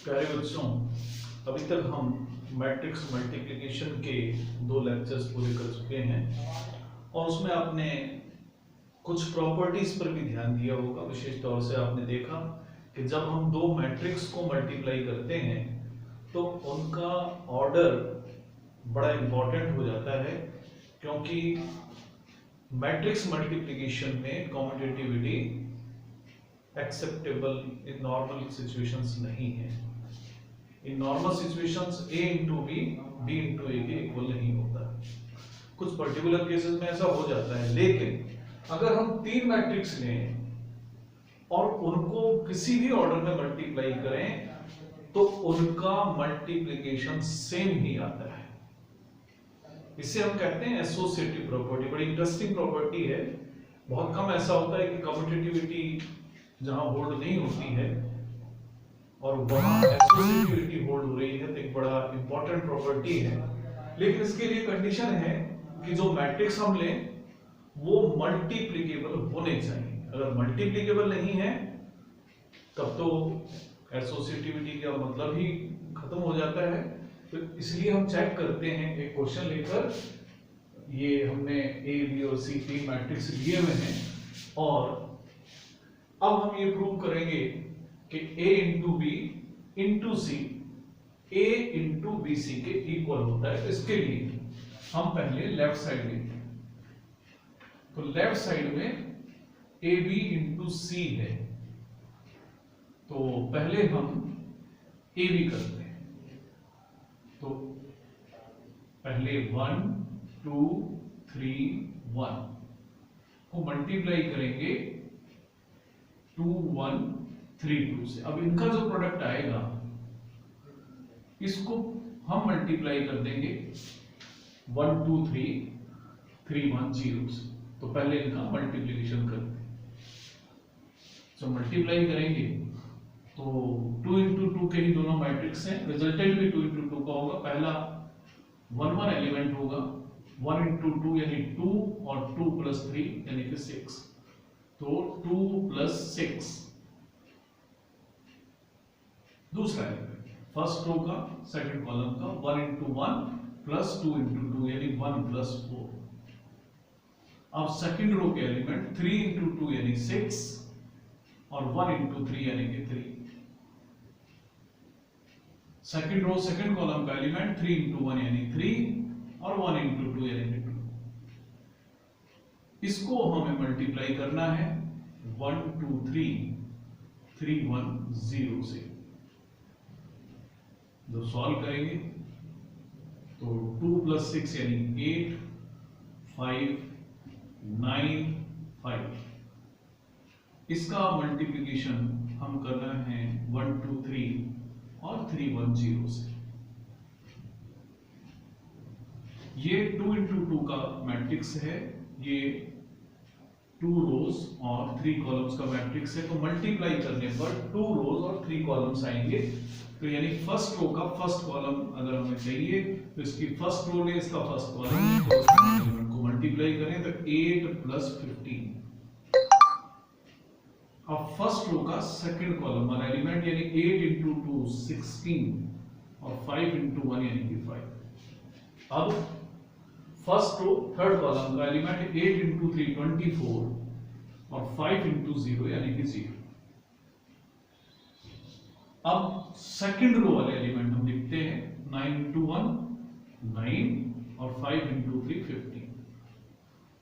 प्यारे बच्चों, अभी तक हम मैट्रिक्स मल्टीप्लिकेशन के 2 लेक्चर्स पूरे कर चुके हैं और उसमें आपने कुछ प्रॉपर्टीज पर भी ध्यान दिया होगा। विशेष तौर से आपने देखा कि जब हम 2 मैट्रिक्स को मल्टीप्लाई करते हैं तो उनका ऑर्डर बड़ा इंपॉर्टेंट हो जाता है, क्योंकि मैट्रिक्स मल्टीप्लिकेशन में commutativity acceptable in normal situations नहीं है। In normal situations a into B b into A के इक्वल नहीं होता। कुछ पर्टिकुलर केसेस में ऐसा हो जाता है, लेकिन अगर हम 3 मैट्रिक्स लें और उनको किसी भी ऑर्डर में मल्टीप्लाई करें तो उनका मल्टीप्लिकेशन सेम ही आता है। इसे हम कहते हैं एसोसिएटिव प्रॉपर्टी। बड़ी इंटरेस्टिंग प्रॉपर्टी है। बहुत कम ऐसा होता है कि कम्यूटेटिविटी जहां होल्ड नहीं होती है और वहां एसोसिएटिविटी होल्ड हो रही है, तो एक बड़ा इंपॉर्टेंट प्रॉपर्टी है। लेकिन इसके लिए कंडीशन है कि जो मैट्रिक्स हम लें वो मल्टीप्लिकेबल होने चाहिए। अगर मल्टीप्लिकेबल नहीं है तब तो एसोसिएटिविटी का मतलब ही खत्म हो जाता है। तो इसलिए हम चेक करते हैं, एक क्वेश्चन लेकर, ये हमने ए बी और सी 3 मैट्रिक्स लिए हुए हैं और अब हम ये प्रूव करेंगे कि a into B into C a into B C के इक्वल होता है। तो इसके लिए हम पहले लेफ्ट साइड लेंगे। तो लेफ्ट साइड में ए बी इंटू सी है, तो पहले हम ए बी करते हैं। तो पहले 1 2 3 1 को मल्टीप्लाई करेंगे 2 1 3 2 से। अब इनका जो प्रोडक्ट आएगा इसको हम मल्टीप्लाई कर देंगे 1 2 3 3 1 0 से। तो पहले इनका मल्टीप्लिकेशन करते हैं। तो मल्टीप्लाई करेंगे तो 2 इंटू 2 के ही दोनों मैट्रिक्स हैं, रिजल्टेंट भी 2 इंटू 2 का होगा। पहला 1 1 एलिमेंट होगा, 1 इंटू 2 यानी 2 और 2 प्लस 3 यानी कि 6। तो 2 प्लस 6 दूसरा एलिमेंट, फर्स्ट रो का सेकंड कॉलम का 1 इंटू 1 प्लस 2 इंटू 2 यानी 1 प्लस 4। अब सेकंड रो के एलिमेंट 3 इंटू 2 यानी 6 और 1 इंटू 3 यानी कि 3। सेकंड रो सेकंड कॉलम का एलिमेंट 3 इंटू 1 यानी 3 और 1 इंटू 2 यानी कि 2। इसको हमें मल्टीप्लाई करना है 1 2 3 3 1 0 से। जब सॉल्व करेंगे तो 2 प्लस 6 यानी 8 5 9 5। इसका मल्टीप्लिकेशन हम करना है 1 2 3 और 3 1 0 से। ये 2 इंटू 2 का मैट्रिक्स है, ये 2 रोज और 3 कॉलम्स का मैट्रिक्स है। तो मल्टीप्लाई करने पर 2 रोज और 3 कॉलम्स आएंगे। तो यानी फर्स्ट रो का फर्स्ट कॉलम अगर हमें चाहिए तो इसकी फर्स्ट रो ले, इसका फर्स्ट कॉलम, तो एलिमेंट को मल्टीप्लाई करें तो 8 प्लस 15। अब फर्स्ट रो का सेकंड कॉलम वाला एलिमेंट यानी 8 इंटू 2 16 और 5 इंटू 1 यानी कि 5। अब फर्स्ट रो थर्ड कॉलम का एलिमेंट 8 इंटू 3 24 और 5 इंटू 0 यानी कि 0। अब सेकंड रो वाले एलिमेंट हम लिखते हैं 9 इंटू 1 9 और 5 into 3 15।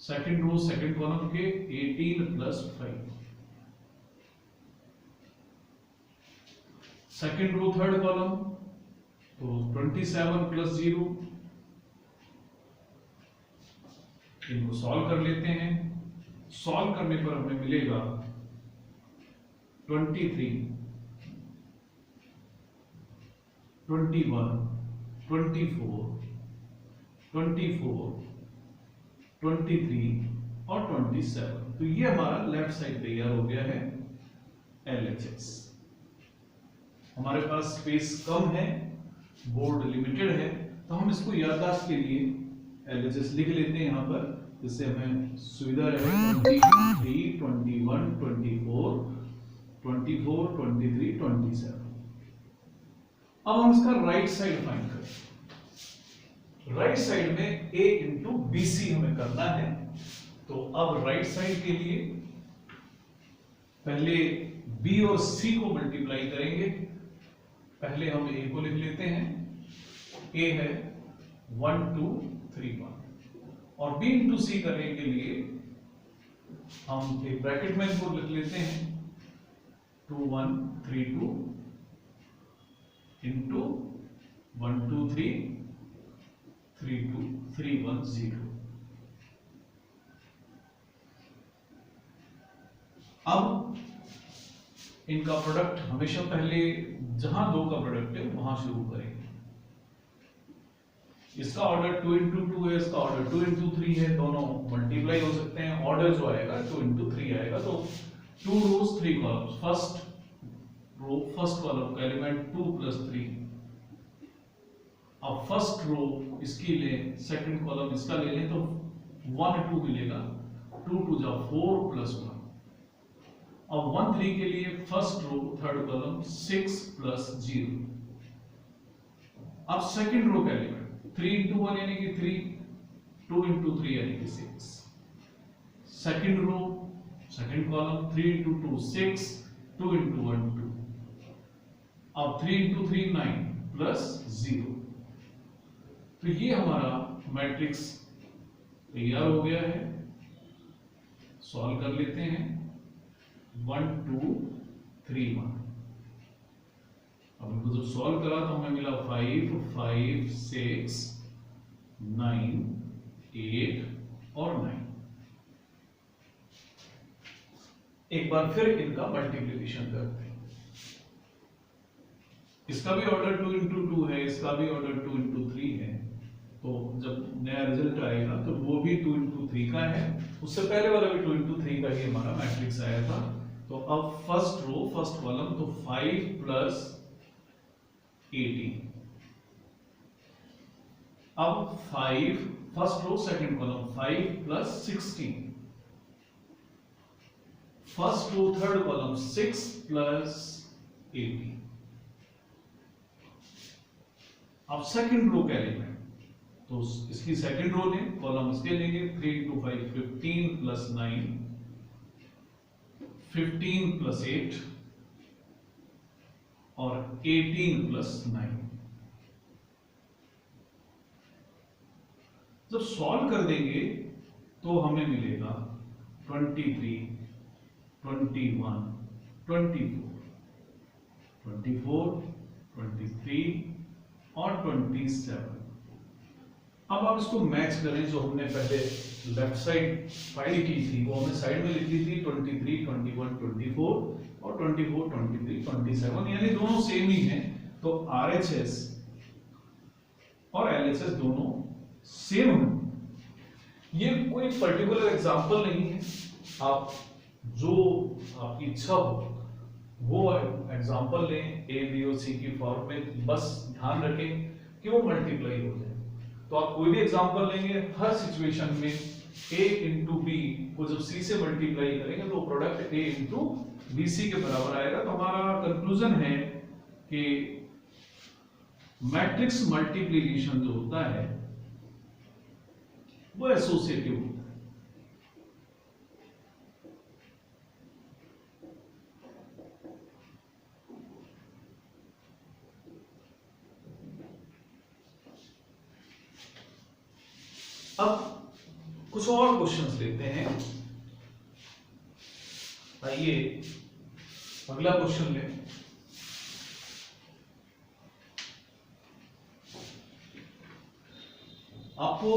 Second row second column के 18 plus 5। Second row third column तो 27 प्लस 0। इनको सॉल्व कर लेते हैं। सॉल्व करने पर हमें मिलेगा 23 21 24 24 23 और 27। तो ये हमारा लेफ्ट साइड तैयार हो गया है LHS। हमारे पास स्पेस कम है, बोर्ड लिमिटेड है, तो हम इसको याददाश्त के लिए LHS लिख लेते हैं यहाँ पर, जिससे हमें सुविधा रहे। 23 21 24 24 23 27। अब हम इसका राइट साइड फाइंड करें। राइट साइड में a इंटू बी सी हमें करना है। तो अब राइट साइड के लिए पहले b और c को मल्टीप्लाई करेंगे। पहले हम a को लिख लेते हैं। a है 1 2 3 1 और b इंटू सी करने के लिए हम एक ब्रैकेट में इनको लिख लेते हैं 2 1 3 2 इंटू 1 2 3 3 2 3 1 0। अब इनका प्रोडक्ट हमेशा पहले जहां दो का प्रोडक्ट है वहां शुरू करेंगे। इसका ऑर्डर 2 इंटू 2 है, इसका ऑर्डर 2 इंटू 3 है, दोनों मल्टीप्लाई हो सकते हैं। ऑर्डर जो आएगा 2 इंटू 3 आएगा। तो 2 rows 3 columns, first row first column का एलिमेंट 2 प्लस 3। अब फर्स्ट रो इसकी ले, सेकंड कॉलम इसका ले लें तो 1 2 मिलेगा। 2 2 जा 4 प्लस 1। अब 1 3 के लिए first row third column 6 plus 0। अब सेकंड रो का एलिमेंट 3 इंटू 1 यानी कि 3, 2 इंटू 3 यानी कि 6। Second row second column 3 into 2 6, 2 into 1 2। अब 3 इंटू 3 9 प्लस 0। तो ये हमारा मैट्रिक्स तैयार हो गया है। सॉल्व कर लेते हैं। 1 2 3 1। अब इनको जब सॉल्व करा तो हमें मिला 5 5 6 9 8 और 9। एक बार फिर इनका मल्टीप्लिकेशन करते हैं। इसका भी ऑर्डर 2 इंटू 2 है, इसका भी ऑर्डर 2 इंटू 3 है। तो जब नया रिजल्ट आएगा तो वो भी 2 इंटू 3 का है। उससे पहले वाला भी 2 इंटू 3 का ही हमारा मैट्रिक्स आया था। तो अब फर्स्ट रो फर्स्ट कॉलम तो 5 प्लस 18। अब 5 first row second column 5 plus 16। First row third column 6 plus 18। अब सेकंड रो का एलिमेंट तो इसकी सेकंड रो लें, कॉलम इसके लेंगे 3 इंटू 5 15 प्लस 9 15 प्लस 8 और 18 प्लस 9। जब सॉल्व कर देंगे तो हमें मिलेगा 23 21 24 24 23 और 27। अब आप इसको मैच करें। जो हमने पहले लेफ्ट साइड फाइल की थी वो हमने साइड में लिख ली थी 23 21 24 और 24 23 27, यानी दोनों सेम ही हैं। तो RHS और LHS दोनों सेम हैं। ये कोई पर्टिकुलर एग्जांपल नहीं है। आप जो आपकी इच्छा हो वो एग्जांपल लें A B और C की फॉर्म में। बस ध्यान रखें कि वो मल्टीप्लाई हो जाए। तो आप कोई भी एग्जांपल लेंगे, हर सिचुएशन में A इंटू बी को जब C से मल्टीप्लाई करेंगे तो प्रोडक्ट A इंटू BC के बराबर आएगा। तो हमारा कंक्लूजन है कि मैट्रिक्स मल्टीप्लिकेशन जो होता है वो एसोसिएटिव होता है। अब कुछ और क्वेश्चंस लेते हैं। आइए अगला क्वेश्चन लें। आपको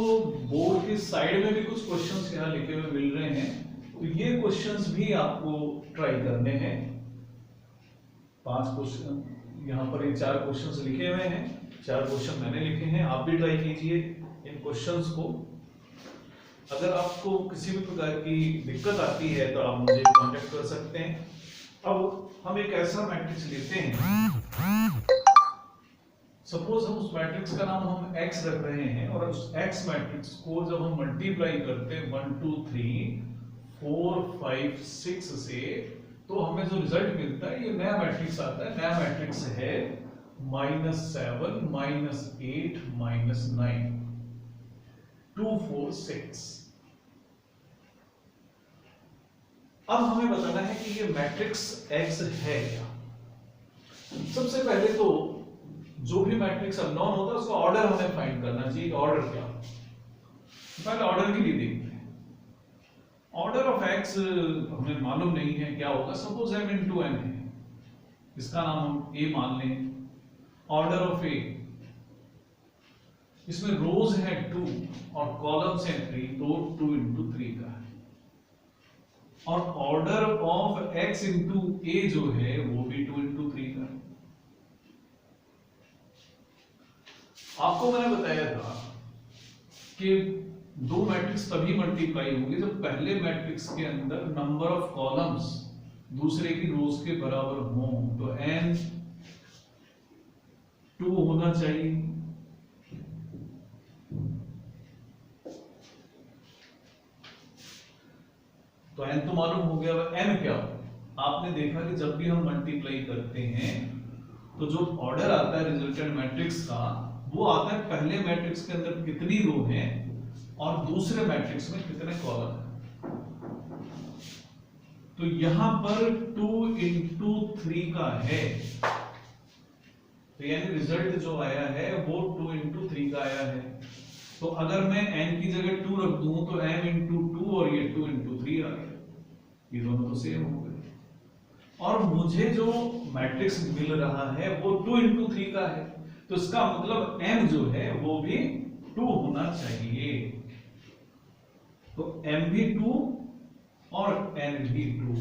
बोर्ड की साइड में भी कुछ क्वेश्चंस यहां लिखे हुए मिल रहे हैं। तो ये क्वेश्चंस भी आपको ट्राई करने हैं। 5 क्वेश्चन यहां पर, ये 4 क्वेश्चंस लिखे हुए हैं। 4 क्वेश्चन मैंने लिखे हैं, आप भी ट्राई कीजिए इन क्वेश्चंस को। अगर आपको किसी भी प्रकार की दिक्कत आती है तो आप मुझे कांटेक्ट कर सकते हैं। अब हम एक ऐसा मैट्रिक्स लेते हैं, सपोज हम उस मैट्रिक्स का नाम हम x रख रहे हैं और उस x मैट्रिक्स को जब हम मल्टीप्लाई करते हैं 1 2 3 4 5 6 से, तो हमें जो रिजल्ट मिलता है ये नया मैट्रिक्स आता है। नया मैट्रिक्स है -7 -8 -9 2 4 6। अब हमें बताना है कि ये मैट्रिक्स X है क्या। सबसे पहले तो जो भी मैट्रिक्स अननोन होता है उसका ऑर्डर हमें फाइंड करना चाहिए। ऑर्डर क्या, पहले ऑर्डर के लिए देखते हैं। ऑर्डर ऑफ X हमें मालूम नहीं है क्या होगा। सपोज M इंटू N है, इसका नाम हम A मान लें। ऑर्डर ऑफ A, इसमें रोज है 2 और कॉलम्स हैं 3, तो 2 इंटू 3 का है। और order of X into A जो है वो भी 2 इंटू 3 का है। आपको मैंने बताया था कि दो मैट्रिक्स तभी मल्टीप्लाई होंगे जब पहले मैट्रिक्स के अंदर नंबर ऑफ कॉलम्स दूसरे की रोज के बराबर हो। तो n 2 होना चाहिए, तो n तो मालूम हो गया। n क्या हो, आपने देखा कि जब भी हम मल्टीप्लाई करते हैं तो जो ऑर्डर आता है रिजल्टेंट मैट्रिक्स का वो आता है पहले मैट्रिक्स के अंदर कितनी रो है और दूसरे मैट्रिक्स में कितने कॉलम है। तो यहां पर 2 इंटू 3 का है, तो यानी रिजल्ट जो आया है वो 2 इंटू 3 का आया है। तो अगर मैं n की जगह 2 रख दूं तो m इंटू 2 और ये 2 इंटू 3 आ गया। ये दोनों तो सेम हो गए। और मुझे जो मैट्रिक्स मिल रहा है वो 2 इंटू 3 का है, तो इसका मतलब m जो है वो भी 2 होना चाहिए। तो m भी 2 और n भी 2,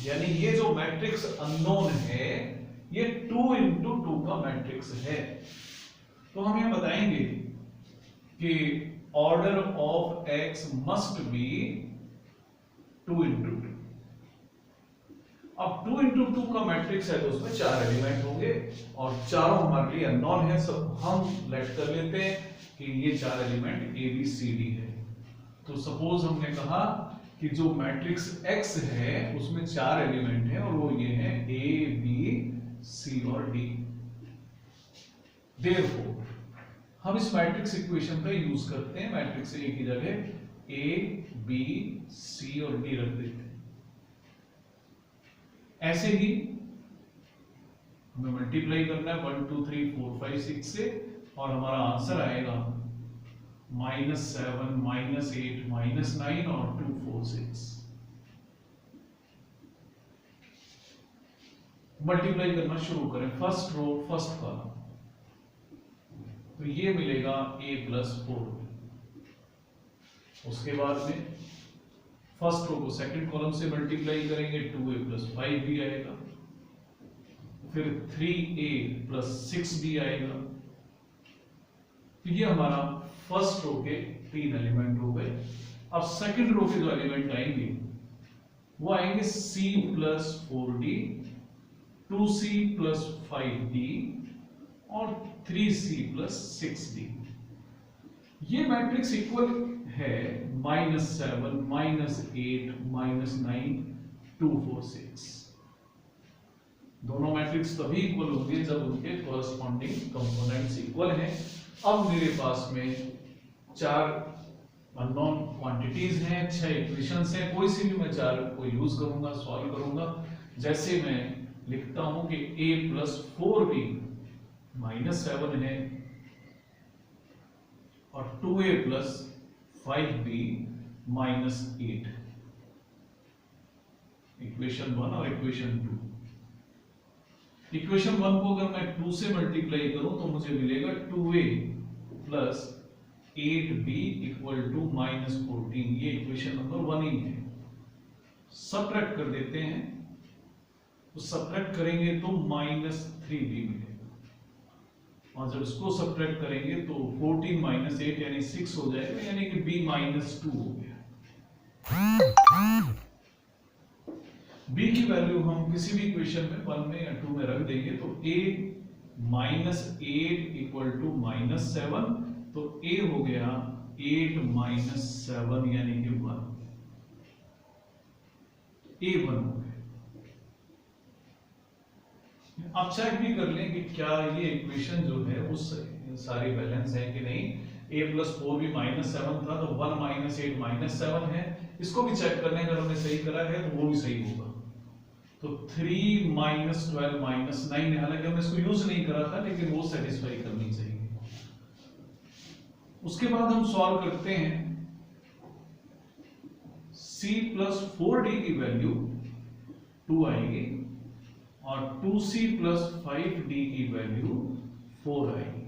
यानी ये जो मैट्रिक्स अननोन है ये 2 इंटू 2 का मैट्रिक्स है। तो हम ये बताएंगे कि order of x must be 2 into 2। अब 2 इंटू 2 का मैट्रिक्स है तो उसमें 4 एलिमेंट होंगे और चारों हमारे लिए अननोन है। सब हम लेट कर लेते हैं कि ये 4 element A B C D है। तो सपोज हमने कहा कि जो मैट्रिक्स X है उसमें 4 एलिमेंट है और वो ये है A B C और D। देयरफॉर हम इस मैट्रिक्स इक्वेशन का यूज करते हैं। मैट्रिक्स A की जगह A B C और D रख देते हैं। ऐसे ही हमें मल्टीप्लाई करना है 1 2 3 4 5 6 से और हमारा आंसर आएगा -7 -8 -9 और 2 4 6। मल्टीप्लाई करना शुरू करें। फर्स्ट रो फर्स्ट कॉलम, तो ये मिलेगा A + 4। उसके बाद में फर्स्ट रो को सेकंड कॉलम से मल्टीप्लाई करेंगे, 2A + 5 भी आएगा, फिर 3A + 6 भी आएगा। तो ये हमारा फर्स्ट रो के 3 एलिमेंट हो गए। अब सेकंड रो के जो एलिमेंट आएंगे वो आएंगे C + 4D, 2C + 5D और 3C + 6D। ये मैट्रिक्स इक्वल है -7 -8 -9 2 4 6। दोनों मैट्रिक्स तभी इक्वल होंगे जब उनके कॉरस्पॉन्डिंग कंपोनेंट्स इक्वल हैं। अब मेरे पास में 4 अननोन क्वांटिटीज हैं, 6 इक्वेशंस हैं। कोई सी भी मैं 4 को यूज करूंगा, सॉल्व करूंगा। जैसे मैं लिखता हूं कि A + 4B -7 है और 2A + 5B -8। इक्वेशन 1 और इक्वेशन 2। इक्वेशन 1 को अगर मैं 2 से मल्टीप्लाई करूं तो मुझे मिलेगा 2A + 8B = -14। ये इक्वेशन नंबर 1 ही है। सबट्रैक्ट कर देते हैं, तो सबट्रैक्ट करेंगे तो -3B मिलेगा और जब इसको सबट्रैक्ट करेंगे तो 14 - 8 यानी 6 हो जाएगा, यानी कि B -2 हो गया। B की वैल्यू हम किसी भी इक्वेशन में 1 में या 2 में रख देंगे तो A -8 = -7, तो A हो गया 8 - 7 यानी कि 1। A 1 हो गया। आप चेक भी कर लें कि क्या ये इक्वेशन जो है उस सारी बैलेंस है कि नहीं। a+4 भी -7 था तो 1 - 8 -7 है, इसको भी चेक कर लें, अगर हमने सही करा है तो वो भी सही होगा। तो 3 - 12 - 9 है, हालांकि हमने इसको यूज नहीं करा था लेकिन वो सेटिस्फाई करनी चाहिए। उसके बाद हम सॉल्व करते हैं, c + 4d की वैल्यू 2 आएगी और 2c + 5d की वैल्यू 4 आएगी।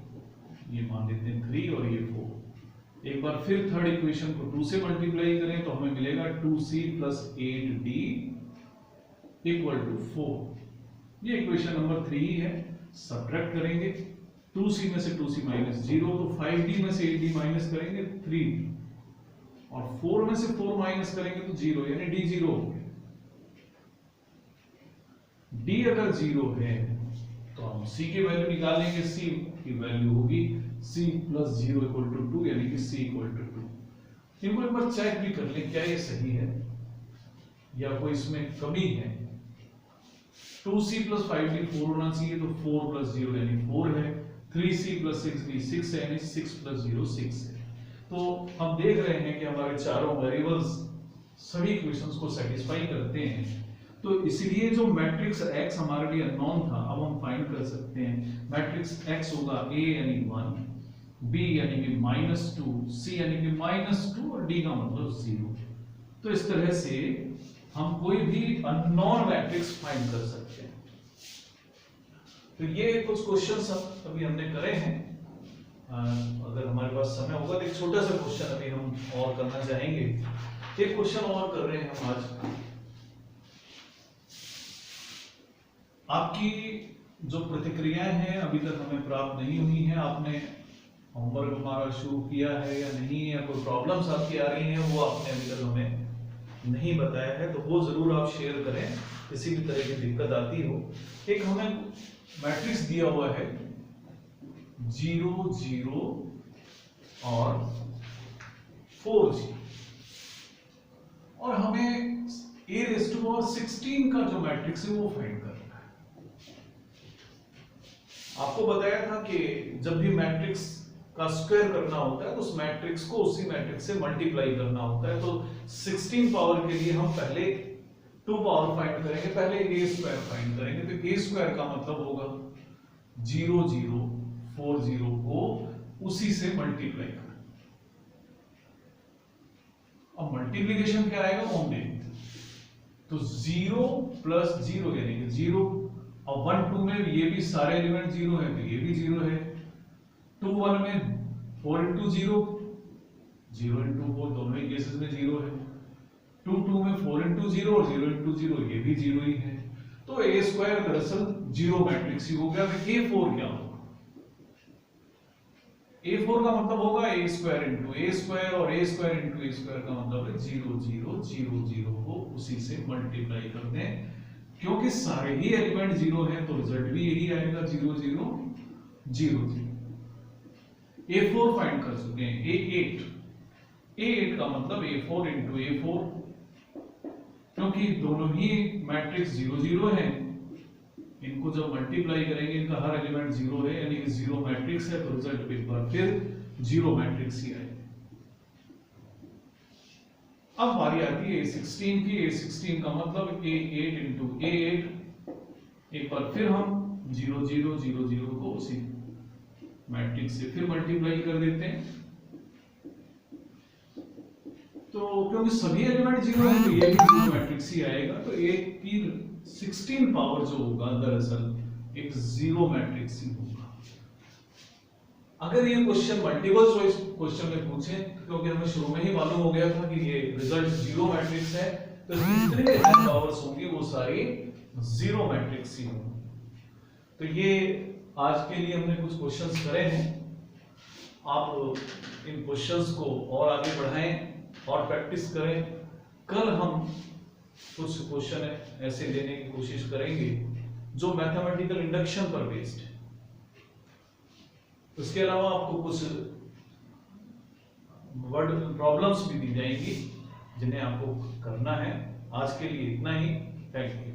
ये मान लेते हैं 3 और ये 4। एक बार फिर थर्ड इक्वेशन को 2 से मल्टीप्लाई करें तो हमें मिलेगा 2c + 8d = 4। ये इक्वेशन नंबर 3 ही है। सब्ट्रैक्ट करेंगे 2c में से 2c - 0, तो 5d में से 8d माइनस करेंगे 3d और 4 में से 4 माइनस करेंगे तो 0, यानी d 0 हो गया। d अगर 0 है तो हम c की वैल्यू निकालेंगे, c की वैल्यू होगी c + 0 = 2, यानी कि c = 2। इनको एक बार चेक भी कर लें क्या ये सही है या कोई इसमें कमी है। 2c + 5d 4 होना चाहिए, तो 4 + 0 यानी 4 है। 3c + 6d 6 है, यानी 6 + 0 6 है। तो हम देख रहे हैं कि हमारे चारों वेरिएबल्स सभी इक्वेशंस को सेटिस्फाई करते हैं। तो इसलिए जो मैट्रिक्स x हमारे लिए अननोन था, अब हम फाइंड कर सकते हैं। मैट्रिक्स x होगा a यानी 1, b यानी कि -2, c यानी कि -2 और d का मतलब 0। तो इस तरह से हम कोई भी अननोन मैट्रिक्स फाइंड कर सकते हैं। तो ये कुछ क्वेश्चंस अभी हमने करे हैं। अगर हमारे पास समय होगा तो एक छोटा सा क्वेश्चन अभी हम और करना चाहेंगे। एक क्वेश्चन और कर रहे हैं हम आज। आपकी जो प्रतिक्रियाएं हैं अभी तक हमें प्राप्त नहीं हुई हैं। आपने होमवर्क हमारा शुरू किया है या नहीं, या कोई प्रॉब्लम्स आपकी आ रही हैं वो आपने अभी तक हमें नहीं बताया है, तो वो जरूर आप शेयर करें किसी भी तरह की दिक्कत आती हो। एक हमें मैट्रिक्स दिया हुआ है 0 0 और 4g और हमें a⁻16 का जो मैट्रिक्स है वो फाइंड करना है। आपको बताया था कि जब भी मैट्रिक्स का स्क्वायर करना होता है तो उस मैट्रिक्स को उसी मैट्रिक्स से मल्टीप्लाई करना होता है। तो 16 पावर के लिए हम पहले 2 पावर फाइंड करेंगे, पहले a² फाइंड करेंगे। तो a² का मतलब होगा 0 0 4 0 को उसी से मल्टीप्लाई करना। अब मल्टीप्लिकेशन क्या आएगा वो हम देखते हैं। तो 0 + 0 यानी कि 0 और 1 2 में ये भी सारे एलिमेंट 0 है तो ये भी 0 है। 2 1 में 4 × 0 0 × 4 दोनों ही केसेस में 0 है। 2 2 में 4 × 0 और 0 × 0 ये भी 0 ही है। तो a² दरअसल 0 मैट्रिक्स ही हो गया। a4 क्या होगा? a4 का मतलब होगा a² × a² और a² × a² का मतलब है 0 0 0 0 को उसी से मल्टीप्लाई कर दें। क्योंकि सारे ही एलिमेंट 0 हैं तो रिजल्ट भी यही आएगा 0 0 0 0। a4 फाइंड कर चुके हैं। a8 का मतलब a4 × a4, क्योंकि दोनों ही मैट्रिक्स 0 0 हैं, इनको जब मल्टीप्लाई करेंगे इनका हर एलिमेंट 0 है, यानी कि 0 मैट्रिक्स है, तो रिजल्ट एक बार फिर 0 मैट्रिक्स ही आएगा। अब बारी आती है a16 की। a16 का मतलब a8 × a8। एक बार फिर हम 0 0 0 0 को उसी मैट्रिक्स से फिर मल्टीप्लाई कर देते हैं। तो क्योंकि सभी एलिमेंट 0 है तो ये भी 0 मैट्रिक्स ही आएगा। तो a की 16 पावर जो होगा दरअसल एक 0 मैट्रिक्स ही होगा। अगर ये क्वेश्चन मल्टीपल चॉइस क्वेश्चन में पूछे, क्योंकि हमें शुरू में ही मालूम हो गया था कि ये रिजल्ट 0 मैट्रिक्स है, तो जितने भी पावर्स होंगी वो सारी 0 मैट्रिक्स ही होंगी। तो ये आज के लिए हमने कुछ क्वेश्चंस करे हैं। आप इन क्वेश्चंस को और आगे बढ़ाएं और प्रैक्टिस करें। कल हम कुछ क्वेश्चन ऐसे लेने की कोशिश करेंगे जो मैथमेटिकल इंडक्शन पर बेस्ड है। उसके अलावा आपको कुछ वर्ड प्रॉब्लम्स भी दी जाएंगी जिन्हें आपको करना है। आज के लिए इतना ही। Thank you.